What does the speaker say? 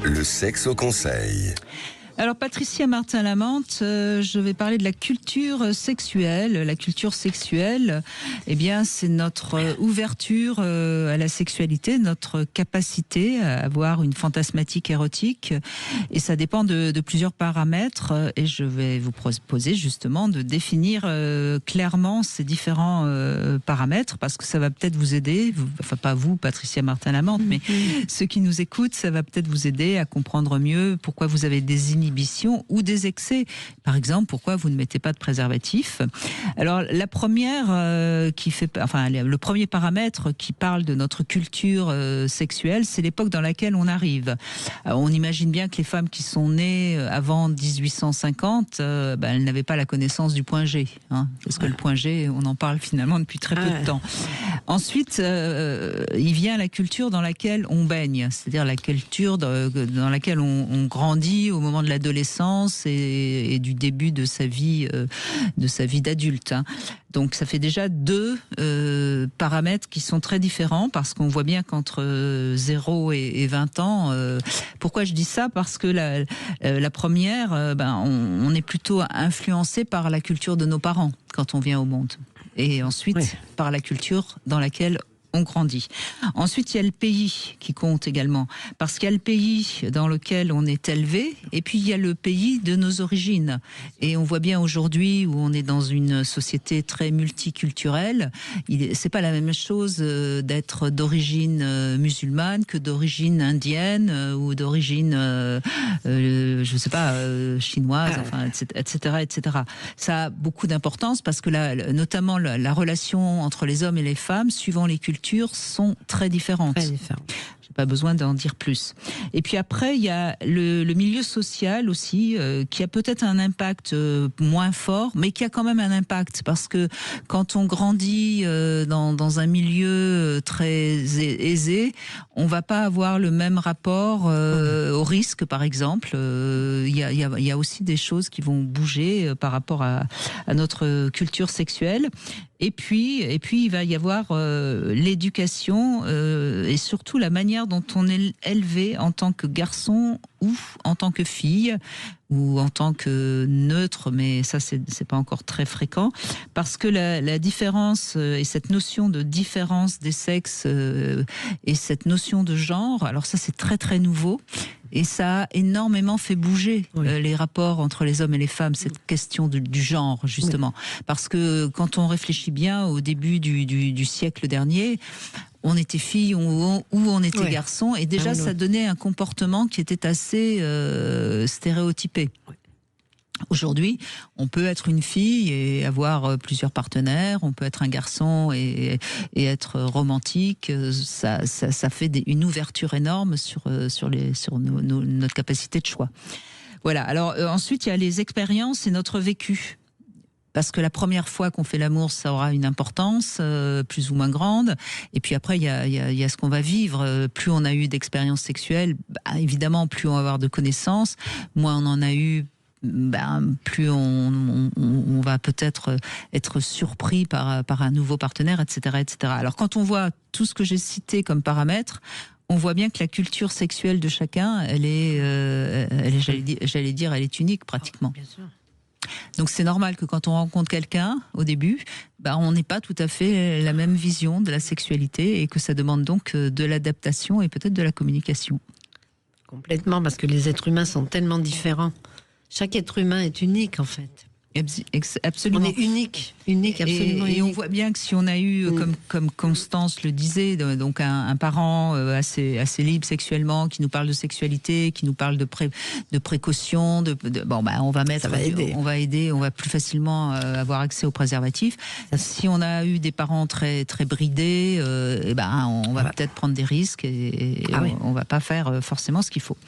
Le sexe au conseil. Alors Patricia Martin-Lamante, je vais parler de la culture sexuelle. La culture sexuelle, eh bien, c'est notre ouverture à la sexualité, notre capacité à avoir une fantasmatique érotique. Et ça dépend de plusieurs paramètres. Et je vais vous proposer justement de définir clairement ces différents paramètres, parce que ça va peut-être vous aider, enfin pas vous, Patricia Martin-Lamante, mais ceux qui nous écoutent, ça va peut-être vous aider à comprendre mieux pourquoi vous avez des inhibitions ou des excès. Par exemple, pourquoi vous ne mettez pas de préservatif? Alors, la première le premier paramètre qui parle de notre culture sexuelle, c'est l'époque dans laquelle on arrive. Alors, on imagine bien que les femmes qui sont nées avant 1850, elles n'avaient pas la connaissance du point G. Parce que le point G, on en parle finalement depuis très peu de temps. Ensuite, il vient la culture dans laquelle on baigne, c'est-à-dire la culture dans laquelle on grandit au moment de l'adolescence et du début de sa vie d'adulte. Donc ça fait déjà deux paramètres qui sont très différents, parce qu'on voit bien qu'entre 0 et 20 ans, pourquoi je dis ça? Parce que la première, on est plutôt influencé par la culture de nos parents quand on vient au monde. Et ensuite, par la culture dans laquelle on grandit. Ensuite, il y a le pays qui compte également, parce qu'il y a le pays dans lequel on est élevé, et puis il y a le pays de nos origines. Et on voit bien aujourd'hui, où on est dans une société très multiculturelle, c'est pas la même chose d'être d'origine musulmane que d'origine indienne ou d'origine, je sais pas, chinoise, enfin, etc., etc. Ça a beaucoup d'importance, parce que notamment la relation entre les hommes et les femmes, suivant les cultures, sont très différentes. Très différentes. J'ai pas besoin d'en dire plus. Et puis après, il y a le milieu social aussi, qui a peut-être un impact moins fort, mais qui a quand même un impact, parce que quand on grandit dans un milieu très aisé, on va pas avoir le même rapport au risque, par exemple. Il y a aussi des choses qui vont bouger par rapport à notre culture sexuelle. Et puis il va y avoir l'éducation et surtout la manière dont on est élevé en tant que garçon ou en tant que fille ou en tant que neutre, mais ça c'est pas encore très fréquent, parce que la différence et cette notion de différence des sexes et cette notion de genre, alors ça c'est très très nouveau. Et ça a énormément fait bouger les rapports entre les hommes et les femmes, cette question du genre, justement. Parce que quand on réfléchit bien, au début du siècle dernier, on était fille ou on était garçon, et déjà ça donnait un comportement qui était assez stéréotypé. Aujourd'hui, on peut être une fille et avoir plusieurs partenaires, on peut être un garçon et être romantique. Ça fait une ouverture énorme sur notre capacité de choix. Voilà. Alors ensuite, il y a les expériences et notre vécu. Parce que la première fois qu'on fait l'amour, ça aura une importance plus ou moins grande. Et puis après, il y a ce qu'on va vivre. Plus on a eu d'expériences sexuelles, évidemment, plus on va avoir de connaissances. Moins on en a eu, plus on va peut-être être surpris par un nouveau partenaire, etc., etc. Alors quand on voit tout ce que j'ai cité comme paramètres, on voit bien que la culture sexuelle de chacun, elle est unique pratiquement. Bien sûr. Donc c'est normal que quand on rencontre quelqu'un au début, on n'ait pas tout à fait la même vision de la sexualité, et que ça demande donc de l'adaptation et peut-être de la communication. Complètement, parce que les êtres humains sont tellement différents. Chaque être humain est unique, en fait. Absolument. On est unique, absolument unique. Et on voit bien que si on a eu, comme Constance le disait, donc un parent assez libre sexuellement, qui nous parle de sexualité, qui nous parle de précaution, on va aider, on va plus facilement avoir accès aux préservatifs. Si on a eu des parents très très bridés, on va peut-être prendre des risques et on va pas faire forcément ce qu'il faut.